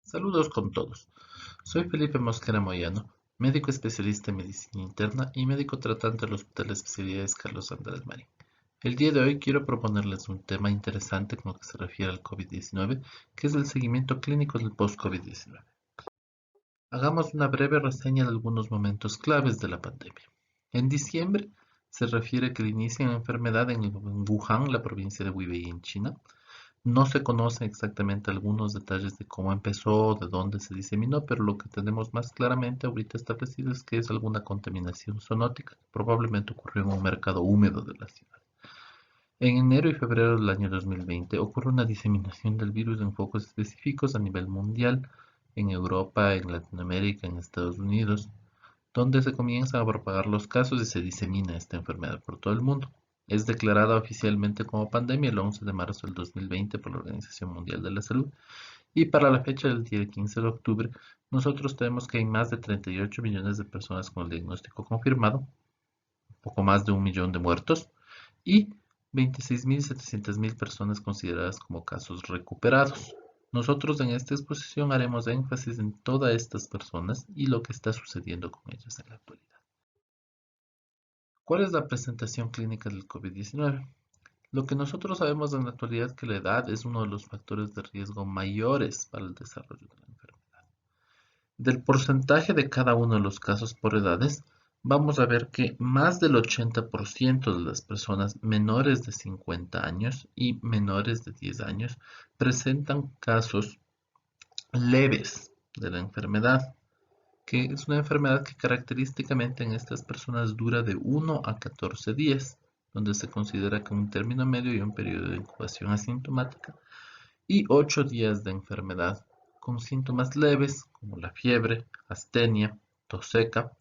Saludos con todos. Soy Felipe Mosquera Moyano, médico especialista en medicina interna y médico tratante del Hospital de Especialidades Carlos Andrés Marín. El día de hoy quiero proponerles un tema interesante con lo que se refiere al COVID-19, que es el seguimiento clínico del post-COVID-19. Hagamos una breve reseña de algunos momentos claves de la pandemia. En diciembre se refiere que el inicio de la enfermedad en Wuhan, la provincia de Hubei en China. No se conocen exactamente algunos detalles de cómo empezó, de dónde se diseminó, pero lo que tenemos más claramente ahorita establecido es que es alguna contaminación zoonótica, que probablemente ocurrió en un mercado húmedo de la ciudad. En enero y febrero del año 2020 ocurre una diseminación del virus en focos específicos a nivel mundial, en Europa, en Latinoamérica, en Estados Unidos, donde se comienzan a propagar los casos y se disemina esta enfermedad por todo el mundo. Es declarada oficialmente como pandemia el 11 de marzo del 2020 por la Organización Mundial de la Salud y para la fecha del día 15 de octubre nosotros tenemos que hay más de 38 millones de personas con el diagnóstico confirmado, poco más de 1 millón de muertos y 26.700.000 personas consideradas como casos recuperados. Nosotros en esta exposición haremos énfasis en todas estas personas y lo que está sucediendo con ellas en la actualidad. ¿Cuál es la presentación clínica del COVID-19? Lo que nosotros sabemos en la actualidad es que la edad es uno de los factores de riesgo mayores para el desarrollo de la enfermedad. Del porcentaje de cada uno de los casos por edades, vamos a ver que más del 80% de las personas menores de 50 años y menores de 10 años presentan casos leves de la enfermedad, que es una enfermedad que característicamente en estas personas dura de 1 a 14 días, donde se considera que un término medio y un periodo de incubación asintomática, y 8 días de enfermedad, con síntomas leves como la fiebre, astenia, tos seca,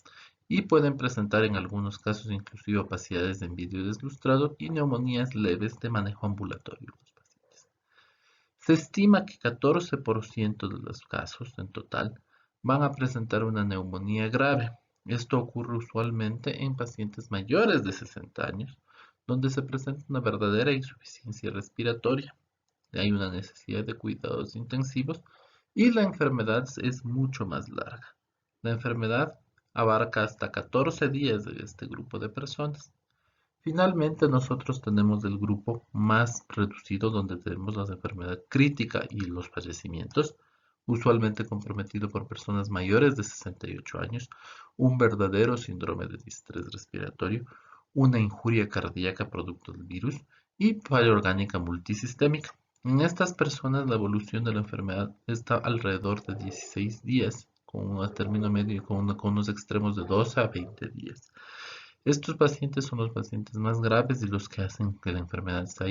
y pueden presentar en algunos casos inclusive opacidades en vidrio deslustrado y neumonías leves de manejo ambulatorio en los pacientes. Se estima que 14% de los casos en total van a presentar una neumonía grave. Esto ocurre usualmente en pacientes mayores de 60 años, donde se presenta una verdadera insuficiencia respiratoria. Hay una necesidad de cuidados intensivos y la enfermedad es mucho más larga. La enfermedad abarca hasta 14 días de este grupo de personas. Finalmente, nosotros tenemos el grupo más reducido donde tenemos la enfermedad crítica y los fallecimientos, usualmente comprometido por personas mayores de 68 años, un verdadero síndrome de distrés respiratorio, una injuria cardíaca producto del virus y falla orgánica multisistémica. En estas personas la evolución de la enfermedad está alrededor de 16 días, con un término medio y con unos extremos de 12 a 20 días. Estos pacientes son los pacientes más graves y los que hacen que la enfermedad se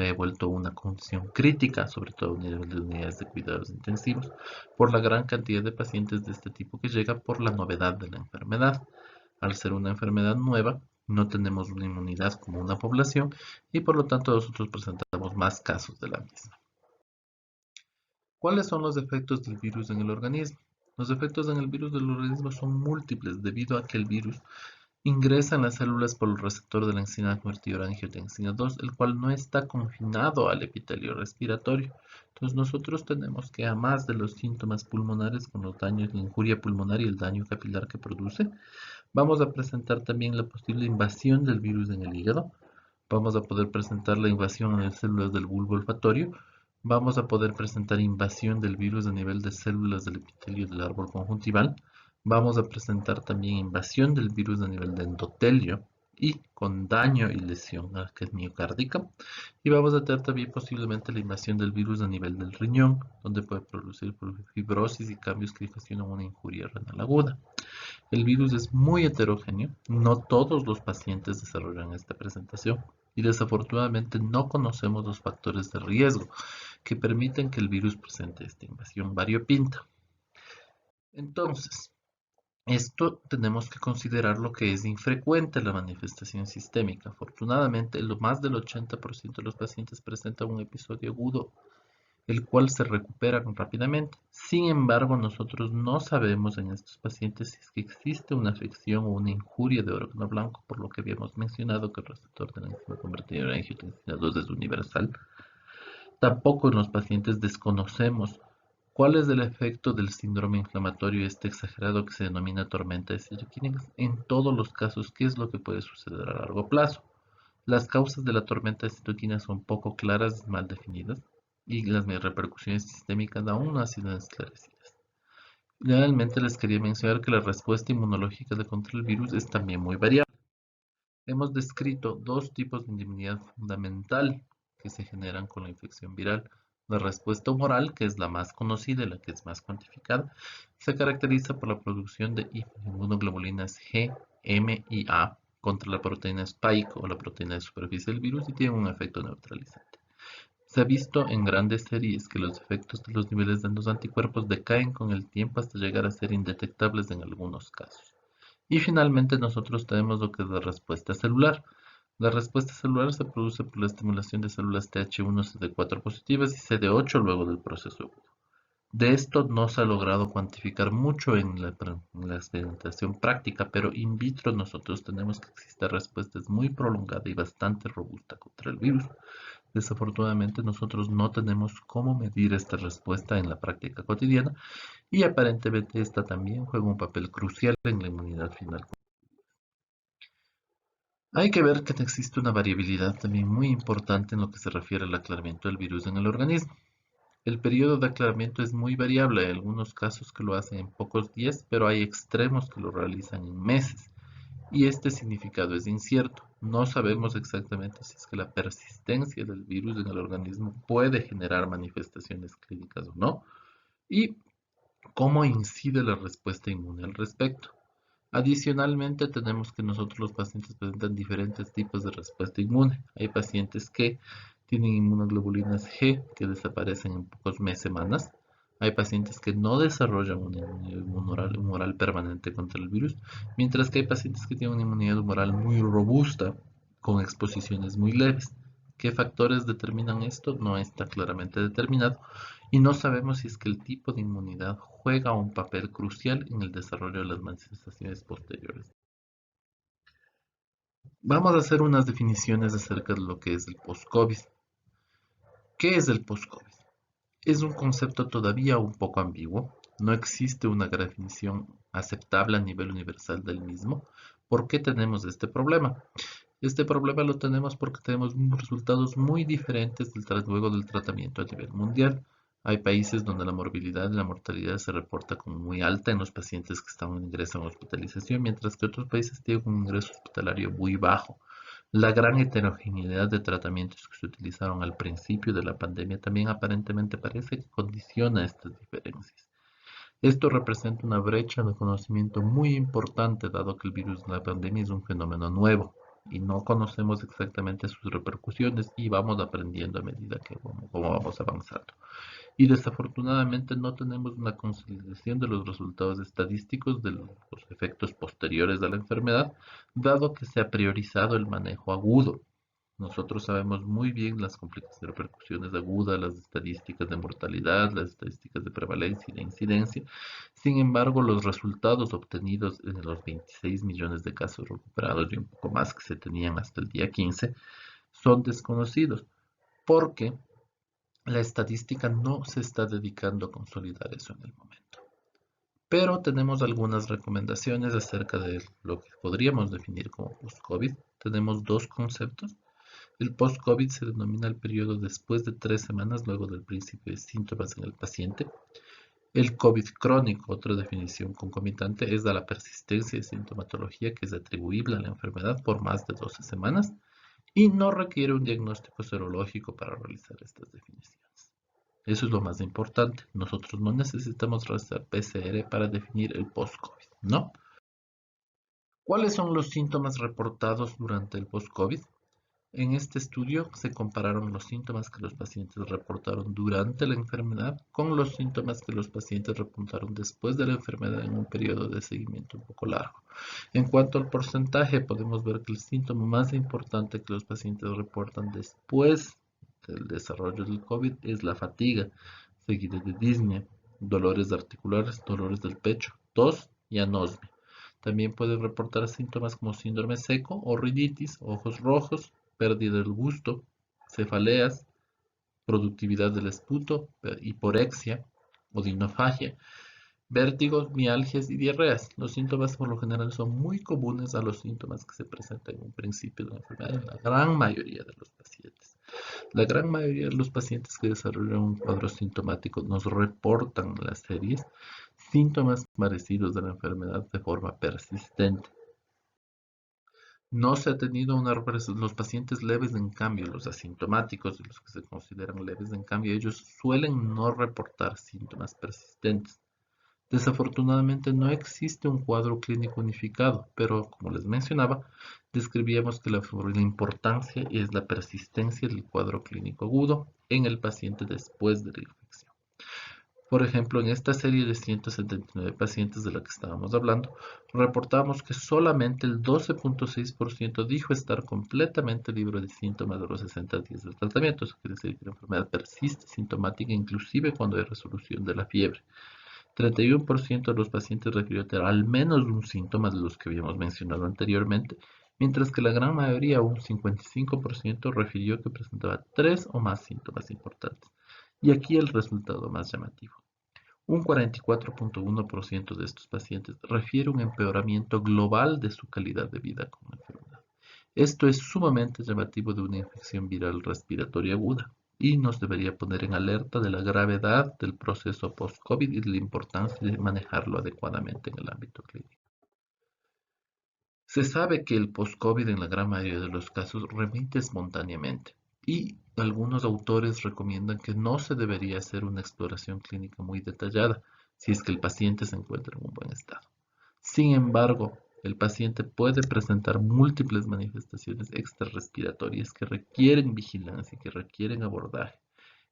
haya vuelto una condición crítica, sobre todo a nivel de unidades de cuidados intensivos, por la gran cantidad de pacientes de este tipo que llega por la novedad de la enfermedad. Al ser una enfermedad nueva, no tenemos una inmunidad como una población y por lo tanto nosotros presentamos más casos de la misma. ¿Cuáles son los efectos del virus en el organismo? Los efectos en el virus del organismo son múltiples debido a que el virus ingresa en las células por el receptor de la enzima convertidora angiotensina 2, el cual no está confinado al epitelio respiratorio. Entonces nosotros tenemos que, a más de los síntomas pulmonares con los daños, la injuria pulmonar y el daño capilar que produce, vamos a presentar también la posible invasión del virus en el hígado. Vamos a poder presentar la invasión en las células del bulbo olfatorio. Vamos a poder presentar invasión del virus a nivel de células del epitelio del árbol conjuntival. Vamos a presentar también invasión del virus a nivel de endotelio y con daño y lesión que es miocárdica. Y vamos a tener también posiblemente la invasión del virus a nivel del riñón, donde puede producir fibrosis y cambios que ocasionan una injuria renal aguda. El virus es muy heterogéneo, no todos los pacientes desarrollan esta presentación y desafortunadamente no conocemos los factores de riesgo que permiten que el virus presente esta invasión variopinta. Entonces, esto tenemos que considerar lo que es infrecuente la manifestación sistémica. Afortunadamente, más del 80% de los pacientes presentan un episodio agudo el cual se recupera rápidamente. Sin embargo, nosotros no sabemos en estos pacientes si es que existe una afección o una injuria de órgano blanco, por lo que habíamos mencionado que el receptor de la enzima convertidora de angiotensina 2 es universal. Tampoco en los pacientes desconocemos ¿Cuál es el efecto del síndrome inflamatorio este exagerado que se denomina tormenta de citoquinas? En todos los casos, ¿qué es lo que puede suceder a largo plazo? Las causas de la tormenta de citoquinas son poco claras y mal definidas, y las repercusiones sistémicas aún no han sido esclarecidas. Finalmente, les quería mencionar que la respuesta inmunológica contra el virus es también muy variable. Hemos descrito dos tipos de inmunidad fundamental que se generan con la infección viral. La respuesta humoral, que es la más conocida y la que es más cuantificada, se caracteriza por la producción de inmunoglobulinas G, M y A contra la proteína spike o la proteína de superficie del virus y tiene un efecto neutralizante. Se ha visto en grandes series que los efectos de los niveles de los anticuerpos decaen con el tiempo hasta llegar a ser indetectables en algunos casos. Y finalmente nosotros tenemos lo que es la respuesta celular. La respuesta celular se produce por la estimulación de células Th1 CD4 positivas y CD8 luego del proceso agudo. De esto no se ha logrado cuantificar mucho en la experimentación práctica, pero in vitro nosotros tenemos que existe respuesta muy prolongada y bastante robusta contra el virus. Desafortunadamente nosotros no tenemos cómo medir esta respuesta en la práctica cotidiana y aparentemente esta también juega un papel crucial en la inmunidad final. Hay que ver que existe una variabilidad también muy importante en lo que se refiere al aclaramiento del virus en el organismo. El periodo de aclaramiento es muy variable, hay algunos casos que lo hacen en pocos días, pero hay extremos que lo realizan en meses. Y este significado es incierto. No sabemos exactamente si es que la persistencia del virus en el organismo puede generar manifestaciones clínicas o no, y cómo incide la respuesta inmune al respecto. Adicionalmente, tenemos que nosotros los pacientes presentan diferentes tipos de respuesta inmune. Hay pacientes que tienen inmunoglobulinas G que desaparecen en pocos meses, semanas. Hay pacientes que no desarrollan una inmunidad humoral permanente contra el virus, mientras que hay pacientes que tienen una inmunidad humoral muy robusta con exposiciones muy leves. ¿Qué factores determinan esto? No está claramente determinado y no sabemos si es que el tipo de inmunidad juega un papel crucial en el desarrollo de las manifestaciones posteriores. Vamos a hacer unas definiciones acerca de lo que es el post-COVID. ¿Qué es el post-COVID? Es un concepto todavía un poco ambiguo. No existe una definición aceptable a nivel universal del mismo. ¿Por qué tenemos este problema? Este problema lo tenemos porque tenemos resultados muy diferentes luego del tratamiento a nivel mundial. Hay países donde la morbilidad y la mortalidad se reporta como muy alta en los pacientes que están en ingreso en hospitalización, mientras que otros países tienen un ingreso hospitalario muy bajo. La gran heterogeneidad de tratamientos que se utilizaron al principio de la pandemia también aparentemente parece que condiciona estas diferencias. Esto representa una brecha de conocimiento muy importante, dado que el virus de la pandemia es un fenómeno nuevo y no conocemos exactamente sus repercusiones y vamos aprendiendo a medida que como vamos avanzando. Y desafortunadamente no tenemos una consolidación de los resultados estadísticos de los efectos posteriores de la enfermedad, dado que se ha priorizado el manejo agudo. Nosotros sabemos muy bien las complicaciones, repercusiones agudas, las estadísticas de mortalidad, las estadísticas de prevalencia y de incidencia. Sin embargo, los resultados obtenidos en los 26 millones de casos recuperados y un poco más que se tenían hasta el día 15 son desconocidos porque la estadística no se está dedicando a consolidar eso en el momento. Pero tenemos algunas recomendaciones acerca de lo que podríamos definir como post-COVID. Tenemos dos conceptos. El post-COVID se denomina el periodo después de 3 semanas luego del principio de síntomas en el paciente. El COVID crónico, otra definición concomitante, es de la persistencia de sintomatología que es atribuible a la enfermedad por más de 12 semanas y no requiere un diagnóstico serológico para realizar estas definiciones. Eso es lo más importante. Nosotros no necesitamos realizar PCR para definir el post-COVID, ¿no? ¿Cuáles son los síntomas reportados durante el post-COVID? En este estudio se compararon los síntomas que los pacientes reportaron durante la enfermedad con los síntomas que los pacientes reportaron después de la enfermedad en un periodo de seguimiento un poco largo. En cuanto al porcentaje, podemos ver que el síntoma más importante que los pacientes reportan después del desarrollo del COVID es la fatiga, seguida de disnea, dolores articulares, dolores del pecho, tos y anosmia. También pueden reportar síntomas como síndrome seco o rinitis, ojos rojos, pérdida del gusto, cefaleas, productividad del esputo, hiporexia, odinofagia, vértigos, mialgias y diarreas. Los síntomas por lo general son muy comunes a los síntomas que se presentan en un principio de la enfermedad en la gran mayoría de los pacientes. La gran mayoría de los pacientes que desarrollan un cuadro sintomático nos reportan en las series síntomas parecidos de la enfermedad de forma persistente. No se ha tenido los pacientes leves, en cambio, los asintomáticos y los que se consideran leves, en cambio, ellos suelen no reportar síntomas persistentes. Desafortunadamente no existe un cuadro clínico unificado, pero como les mencionaba, describíamos que la importancia es la persistencia del cuadro clínico agudo en el paciente después de la infección. Por ejemplo, en esta serie de 179 pacientes de la que estábamos hablando, reportamos que solamente el 12.6% dijo estar completamente libre de síntomas de los 60 días del tratamiento. Eso quiere decir que la enfermedad persiste sintomática inclusive cuando hay resolución de la fiebre. 31% de los pacientes refirió tener al menos un síntoma de los que habíamos mencionado anteriormente, mientras que la gran mayoría, un 55%, refirió que presentaba 3 o más síntomas importantes. Y aquí el resultado más llamativo. Un 44.1% de estos pacientes refiere un empeoramiento global de su calidad de vida con la enfermedad. Esto es sumamente llamativo de una infección viral respiratoria aguda y nos debería poner en alerta de la gravedad del proceso post-COVID y de la importancia de manejarlo adecuadamente en el ámbito clínico. Se sabe que el post-COVID en la gran mayoría de los casos remite espontáneamente y algunos autores recomiendan que no se debería hacer una exploración clínica muy detallada si es que el paciente se encuentra en un buen estado. Sin embargo, el paciente puede presentar múltiples manifestaciones extrarrespiratorias que requieren vigilancia y que requieren abordaje,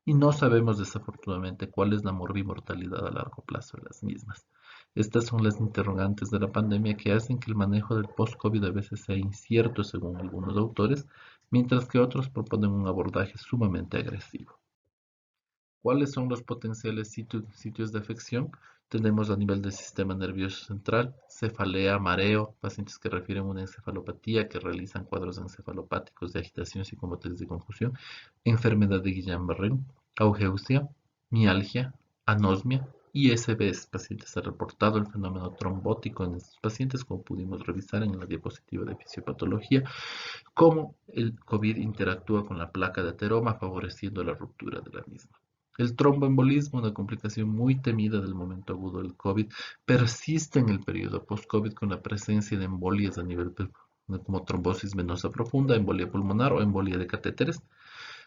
y no sabemos desafortunadamente cuál es la morbimortalidad a largo plazo de las mismas. Estas son las interrogantes de la pandemia que hacen que el manejo del post-COVID a veces sea incierto según algunos autores, mientras que otros proponen un abordaje sumamente agresivo. ¿Cuáles son los potenciales sitios de afección? Tenemos a nivel del sistema nervioso central, cefalea, mareo, pacientes que refieren una encefalopatía, que realizan cuadros encefalopáticos de agitación, psicomotriz y confusión, enfermedad de Guillain-Barré, augesia, mialgia, anosmia, y ISBs. Pacientes han reportado el fenómeno trombótico en estos pacientes, como pudimos revisar en la diapositiva de fisiopatología, cómo el COVID interactúa con la placa de ateroma, favoreciendo la ruptura de la misma. El tromboembolismo, una complicación muy temida del momento agudo del COVID, persiste en el periodo post-COVID con la presencia de embolias a nivel como trombosis venosa profunda, embolia pulmonar o embolia de catéteres.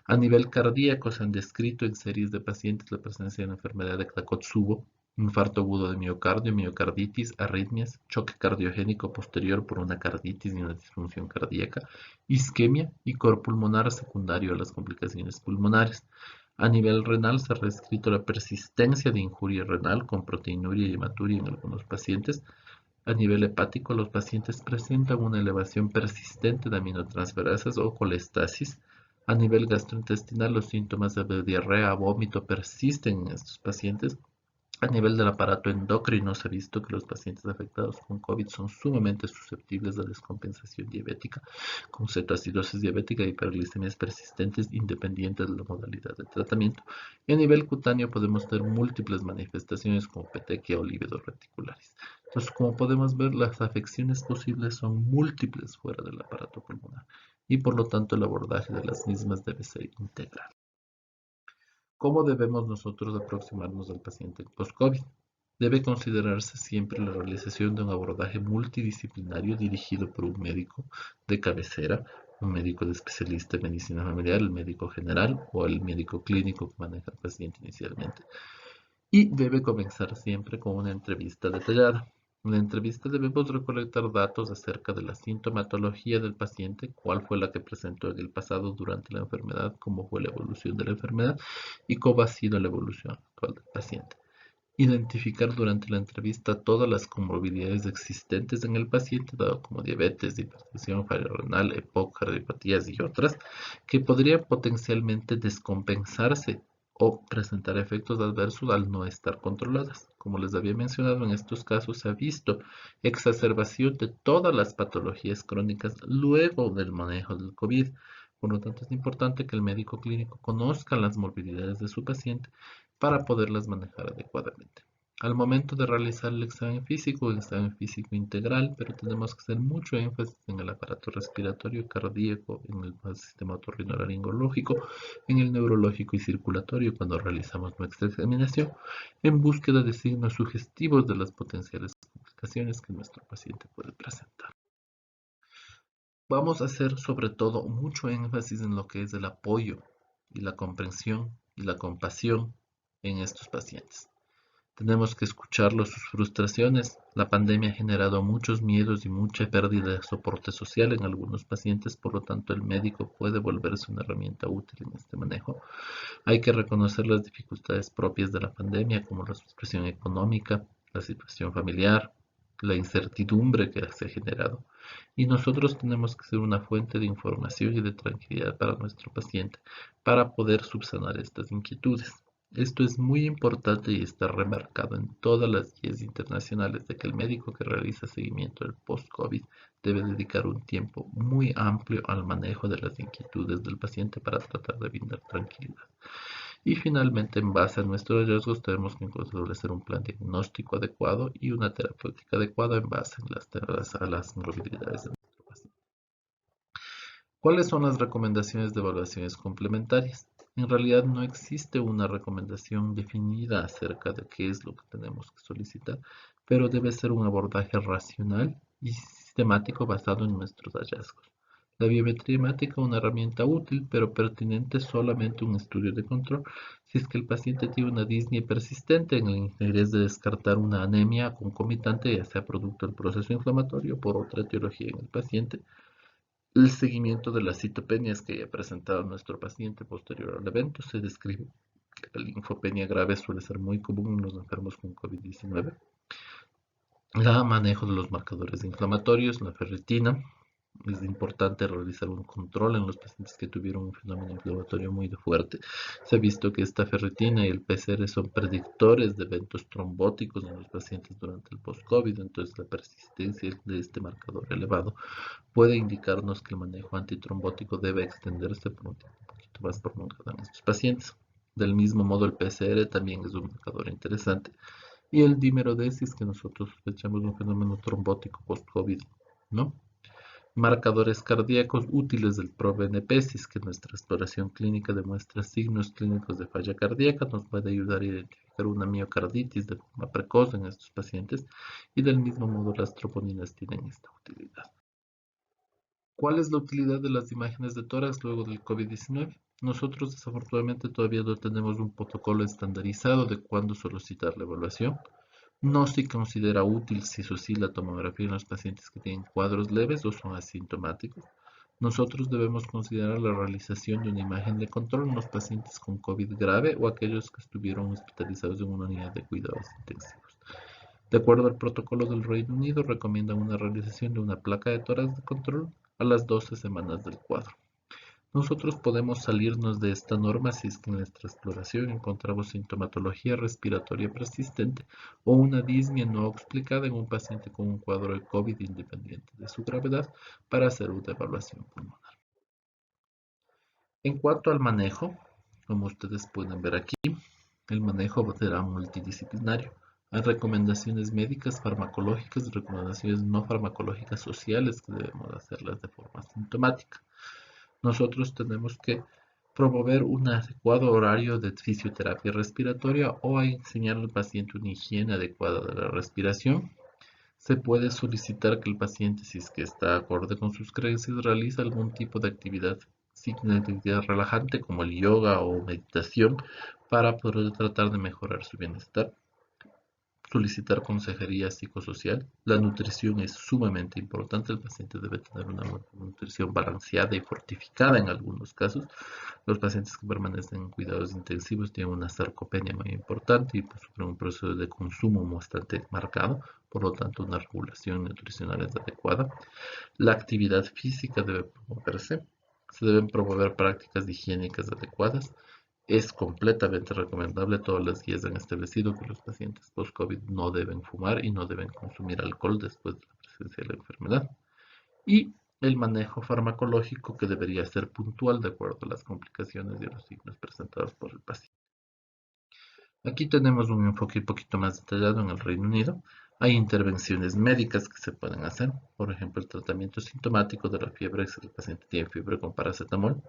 A nivel cardíaco se han descrito en series de pacientes la presencia de la enfermedad de Takotsubo, infarto agudo de miocardio, miocarditis, arritmias, choque cardiogénico posterior por una carditis y una disfunción cardíaca, isquemia y coro pulmonar secundario a las complicaciones pulmonares. A nivel renal se ha descrito la persistencia de injuria renal con proteinuria y hematuria en algunos pacientes. A nivel hepático, los pacientes presentan una elevación persistente de aminotransferasas o colestasis. A nivel gastrointestinal, los síntomas de diarrea, vómito persisten en estos pacientes. A nivel del aparato endocrino, se ha visto que los pacientes afectados con COVID son sumamente susceptibles a descompensación diabética, con cetoacidosis diabética y hiperglicemias persistentes independientes de la modalidad de tratamiento. Y a nivel cutáneo podemos tener múltiples manifestaciones como petequia o lívidos reticulares. Entonces, como podemos ver, las afecciones posibles son múltiples fuera del aparato pulmonar y por lo tanto el abordaje de las mismas debe ser integral. ¿Cómo debemos nosotros aproximarnos al paciente post-COVID? Debe considerarse siempre la realización de un abordaje multidisciplinario dirigido por un médico de cabecera, un médico de especialista en medicina familiar, el médico general o el médico clínico que maneja al paciente inicialmente. Y debe comenzar siempre con una entrevista detallada. En la entrevista debemos recolectar datos acerca de la sintomatología del paciente, cuál fue la que presentó en el pasado durante la enfermedad, cómo fue la evolución de la enfermedad y cómo ha sido la evolución actual del paciente. Identificar durante la entrevista todas las comorbilidades existentes en el paciente, dado como diabetes, hipertensión, falla renal, EPOC, cardiopatías y otras, que podrían potencialmente descompensarse o presentar efectos adversos al no estar controladas. Como les había mencionado, en estos casos se ha visto exacerbación de todas las patologías crónicas luego del manejo del COVID. Por lo tanto, es importante que el médico clínico conozca las morbilidades de su paciente para poderlas manejar adecuadamente. Al momento de realizar el examen físico integral, pero tenemos que hacer mucho énfasis en el aparato respiratorio, cardíaco, en el sistema otorrinolaringológico, en el neurológico y circulatorio cuando realizamos nuestra examinación, en búsqueda de signos sugestivos de las potenciales complicaciones que nuestro paciente puede presentar. Vamos a hacer sobre todo mucho énfasis en lo que es el apoyo y la comprensión y la compasión en estos pacientes. Tenemos que escucharlos, sus frustraciones. La pandemia ha generado muchos miedos y mucha pérdida de soporte social en algunos pacientes, por lo tanto el médico puede volverse una herramienta útil en este manejo. Hay que reconocer las dificultades propias de la pandemia, como la situación económica, la situación familiar, la incertidumbre que se ha generado. Y nosotros tenemos que ser una fuente de información y de tranquilidad para nuestro paciente para poder subsanar estas inquietudes. Esto es muy importante y está remarcado en todas las guías internacionales de que el médico que realiza seguimiento del post-COVID debe dedicar un tiempo muy amplio al manejo de las inquietudes del paciente para tratar de brindar tranquilidad. Y finalmente, en base a nuestros hallazgos, tenemos que establecer un plan diagnóstico adecuado y una terapéutica adecuada en base a las comorbilidades de nuestro paciente. ¿Cuáles son las recomendaciones de evaluaciones complementarias? En realidad no existe una recomendación definida acerca de qué es lo que tenemos que solicitar, pero debe ser un abordaje racional y sistemático basado en nuestros hallazgos. La biometría hemática es una herramienta útil, pero pertinente solamente un estudio de control si es que el paciente tiene una disnea persistente en el interés de descartar una anemia concomitante, ya sea producto del proceso inflamatorio o por otra etiología en el paciente. El seguimiento de las citopenias que haya presentado nuestro paciente posterior al evento se describe que la linfopenia grave suele ser muy común en los enfermos con COVID-19. La manejo de los marcadores inflamatorios, la ferritina. Es importante realizar un control en los pacientes que tuvieron un fenómeno inflamatorio muy fuerte. Se ha visto que esta ferritina y el PCR son predictores de eventos trombóticos en los pacientes durante el post-COVID, entonces la persistencia de este marcador elevado puede indicarnos que el manejo antitrombótico debe extenderse por un tiempo un poquito más prolongado en estos pacientes. Del mismo modo, el PCR también es un marcador interesante. Y el dímero D si es que nosotros sospechamos un fenómeno trombótico post-COVID, ¿no? Marcadores cardíacos útiles del ProBNP, si es que nuestra exploración clínica demuestra signos clínicos de falla cardíaca, nos puede ayudar a identificar una miocarditis de forma precoz en estos pacientes y del mismo modo las troponinas tienen esta utilidad. ¿Cuál es la utilidad de las imágenes de tórax luego del COVID-19? Nosotros desafortunadamente todavía no tenemos un protocolo estandarizado de cuándo solicitar la evaluación. No se considera útil si se oscila la tomografía en los pacientes que tienen cuadros leves o son asintomáticos. Nosotros debemos considerar la realización de una imagen de control en los pacientes con COVID grave o aquellos que estuvieron hospitalizados en una unidad de cuidados intensivos. De acuerdo al protocolo del Reino Unido, recomiendan una realización de una placa de tórax de control a las 12 semanas del cuadro. Nosotros podemos salirnos de esta norma si es que en nuestra exploración encontramos sintomatología respiratoria persistente o una disnea no explicada en un paciente con un cuadro de COVID independiente de su gravedad para hacer una evaluación pulmonar. En cuanto al manejo, como ustedes pueden ver aquí, el manejo será multidisciplinario. Hay recomendaciones médicas, farmacológicas y recomendaciones no farmacológicas sociales que debemos hacerlas de forma sintomática. Nosotros tenemos que promover un adecuado horario de fisioterapia respiratoria o a enseñar al paciente una higiene adecuada de la respiración. Se puede solicitar que el paciente, si es que está acorde con sus creencias, realice algún tipo de actividad relajante como el yoga o meditación para poder tratar de mejorar su bienestar. Solicitar consejería psicosocial. La nutrición es sumamente importante. El paciente debe tener una nutrición balanceada y fortificada en algunos casos. Los pacientes que permanecen en cuidados intensivos tienen una sarcopenia muy importante y pues, sufren un proceso de consumo bastante marcado. Por lo tanto, una regulación nutricional es adecuada. La actividad física debe promoverse. Se deben promover prácticas higiénicas adecuadas. Es completamente recomendable, todas las guías han establecido que los pacientes post-COVID no deben fumar y no deben consumir alcohol después de la presencia de la enfermedad. Y el manejo farmacológico que debería ser puntual de acuerdo a las complicaciones y a los signos presentados por el paciente. Aquí tenemos un enfoque un poquito más detallado en el Reino Unido. Hay intervenciones médicas que se pueden hacer, por ejemplo, el tratamiento sintomático de la fiebre si el paciente tiene fiebre con paracetamol.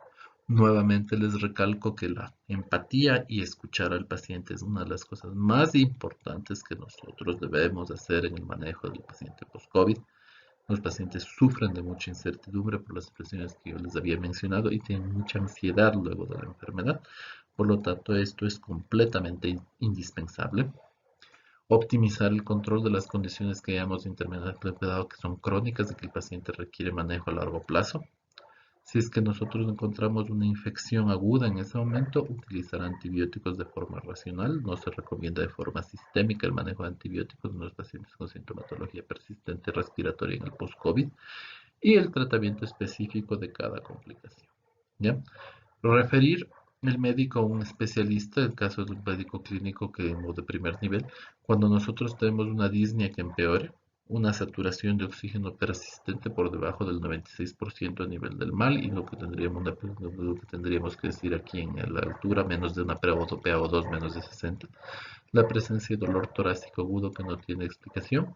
Nuevamente les recalco que la empatía y escuchar al paciente es una de las cosas más importantes que nosotros debemos hacer en el manejo del paciente post-COVID. Los pacientes sufren de mucha incertidumbre por las situaciones que yo les había mencionado y tienen mucha ansiedad luego de la enfermedad. Por lo tanto, esto es completamente indispensable. Optimizar el control de las condiciones que hayamos interpretado que son crónicas y que el paciente requiere manejo a largo plazo. Si es que nosotros encontramos una infección aguda en ese momento, utilizar antibióticos de forma racional. No se recomienda de forma sistémica el manejo de antibióticos en los pacientes con sintomatología persistente respiratoria en el post-COVID y el tratamiento específico de cada complicación. ¿Ya? Referir el médico a un especialista, en el caso de un médico clínico que o de primer nivel, cuando nosotros tenemos una disnea que empeore, una saturación de oxígeno persistente por debajo del 96% a nivel del mar y lo que tendríamos que decir aquí en la altura, menos de una PaO2 menos de 60, la presencia de dolor torácico agudo que no tiene explicación,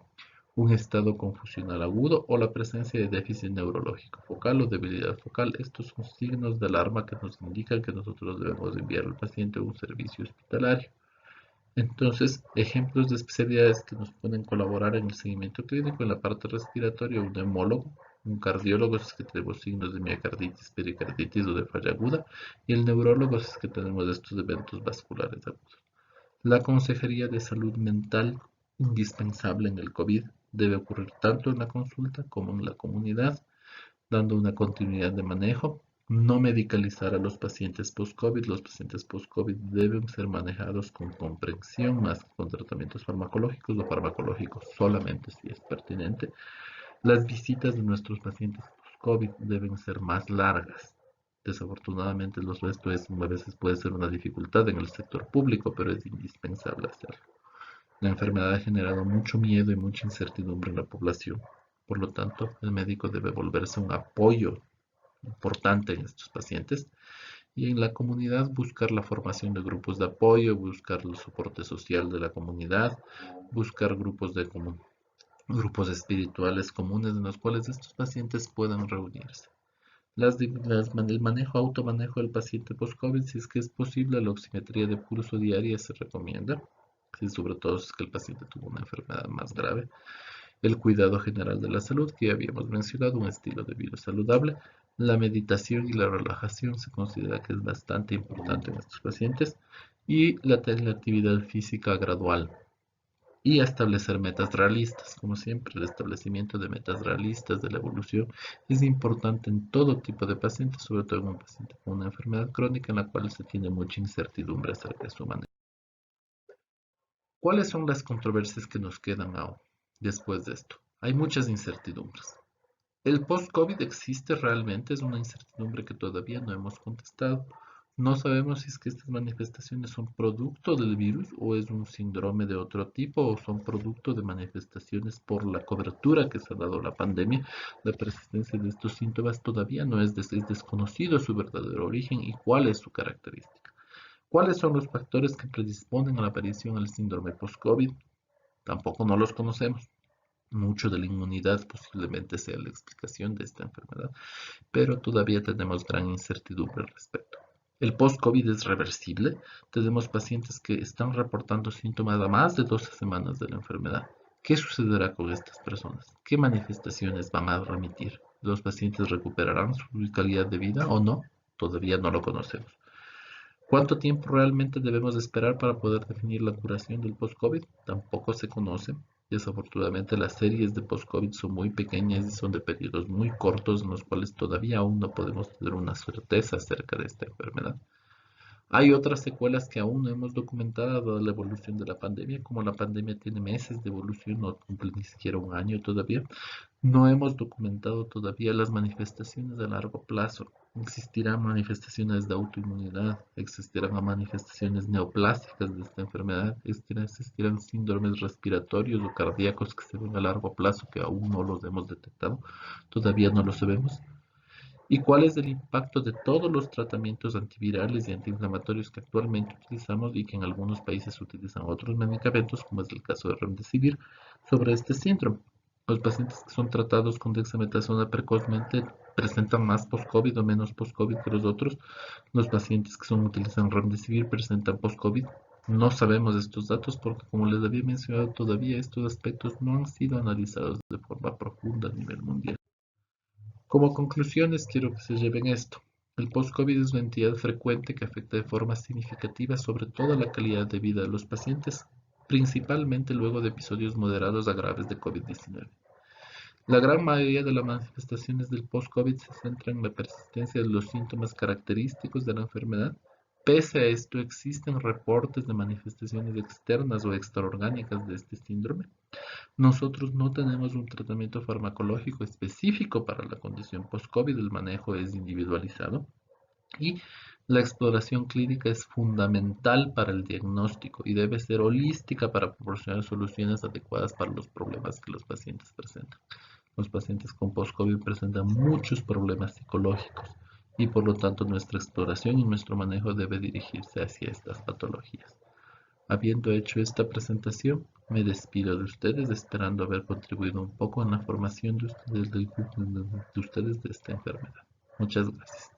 un estado confusional agudo o la presencia de déficit neurológico focal o debilidad focal. Estos son signos de alarma que nos indican que nosotros debemos enviar al paciente a un servicio hospitalario. Entonces, ejemplos de especialidades que nos pueden colaborar en el seguimiento clínico en la parte respiratoria, un neumólogo, un cardiólogo si es que tenemos signos de miocarditis, pericarditis o de falla aguda, y el neurólogo si es que tenemos estos eventos vasculares agudos. La consejería de salud mental, indispensable en el COVID, debe ocurrir tanto en la consulta como en la comunidad, dando una continuidad de manejo. No medicalizar a los pacientes post-COVID. Los pacientes post-COVID deben ser manejados con comprensión más que con tratamientos farmacológicos o farmacológicos solamente si es pertinente. Las visitas de nuestros pacientes post-COVID deben ser más largas. Desafortunadamente, esto a veces puede ser una dificultad en el sector público, pero es indispensable hacerlo. La enfermedad ha generado mucho miedo y mucha incertidumbre en la población. Por lo tanto, el médico debe volverse un apoyo importante en estos pacientes y en la comunidad buscar la formación de grupos de apoyo, buscar el soporte social de la comunidad, buscar grupos espirituales comunes en los cuales estos pacientes puedan reunirse. El automanejo del paciente post-COVID, si es que es posible, la oximetría de pulso diaria se recomienda, sobre todo si es que el paciente tuvo una enfermedad más grave. El cuidado general de la salud, que ya habíamos mencionado, un estilo de vida saludable. La meditación y la relajación se considera que es bastante importante en estos pacientes. Y la actividad física gradual, y a establecer metas realistas. Como siempre, el establecimiento de metas realistas de la evolución es importante en todo tipo de pacientes, sobre todo en un paciente con una enfermedad crónica en la cual se tiene mucha incertidumbre acerca de su manejo. ¿Cuáles son las controversias que nos quedan ahora después de esto? Hay muchas incertidumbres. ¿El post-COVID existe realmente? Es una incertidumbre que todavía no hemos contestado. No sabemos si es que estas manifestaciones son producto del virus o es un síndrome de otro tipo o son producto de manifestaciones por la cobertura que se ha dado la pandemia. La persistencia de estos síntomas todavía no es desconocido su verdadero origen y cuál es su característica. ¿Cuáles son los factores que predisponen a la aparición del síndrome post-COVID? Tampoco no los conocemos. Mucho de la inmunidad posiblemente sea la explicación de esta enfermedad, pero todavía tenemos gran incertidumbre al respecto. ¿El post-COVID es reversible? Tenemos pacientes que están reportando síntomas a más de 12 semanas de la enfermedad. ¿Qué sucederá con estas personas? ¿Qué manifestaciones van a remitir? ¿Los pacientes recuperarán su calidad de vida o no? Todavía no lo conocemos. ¿Cuánto tiempo realmente debemos esperar para poder definir la duración del post-COVID? Tampoco se conoce. Desafortunadamente las series de post-COVID son muy pequeñas y son de periodos muy cortos en los cuales todavía aún no podemos tener una certeza acerca de esta enfermedad. Hay otras secuelas que aún no hemos documentado dada la evolución de la pandemia, como la pandemia tiene meses de evolución, no cumple ni siquiera un año todavía. No hemos documentado todavía las manifestaciones a largo plazo. Existirán manifestaciones de autoinmunidad, existirán manifestaciones neoplásicas de esta enfermedad, existirán síndromes respiratorios o cardíacos que se ven a largo plazo que aún no los hemos detectado, todavía no lo sabemos. ¿Y cuál es el impacto de todos los tratamientos antivirales y antiinflamatorios que actualmente utilizamos y que en algunos países utilizan otros medicamentos, como es el caso de Remdesivir, sobre este síndrome? Los pacientes que son tratados con dexametasona precozmente presentan más post-COVID o menos post-COVID que los otros. Los pacientes que utilizan Remdesivir presentan post-COVID. No sabemos estos datos porque, como les había mencionado, todavía estos aspectos no han sido analizados de forma profunda a nivel mundial. Como conclusiones, quiero que se lleven esto. El post-COVID es una entidad frecuente que afecta de forma significativa sobre todo la calidad de vida de los pacientes, principalmente luego de episodios moderados a graves de COVID-19. La gran mayoría de las manifestaciones del post-COVID se centran en la persistencia de los síntomas característicos de la enfermedad. Pese a esto, existen reportes de manifestaciones externas o extraorgánicas de este síndrome. Nosotros no tenemos un tratamiento farmacológico específico para la condición post-COVID, el manejo es individualizado y la exploración clínica es fundamental para el diagnóstico y debe ser holística para proporcionar soluciones adecuadas para los problemas que los pacientes presentan. Los pacientes con post-COVID presentan muchos problemas psicológicos y por lo tanto nuestra exploración y nuestro manejo debe dirigirse hacia estas patologías. Habiendo hecho esta presentación, me despido de ustedes esperando haber contribuido un poco en la formación de ustedes de esta enfermedad. Muchas gracias.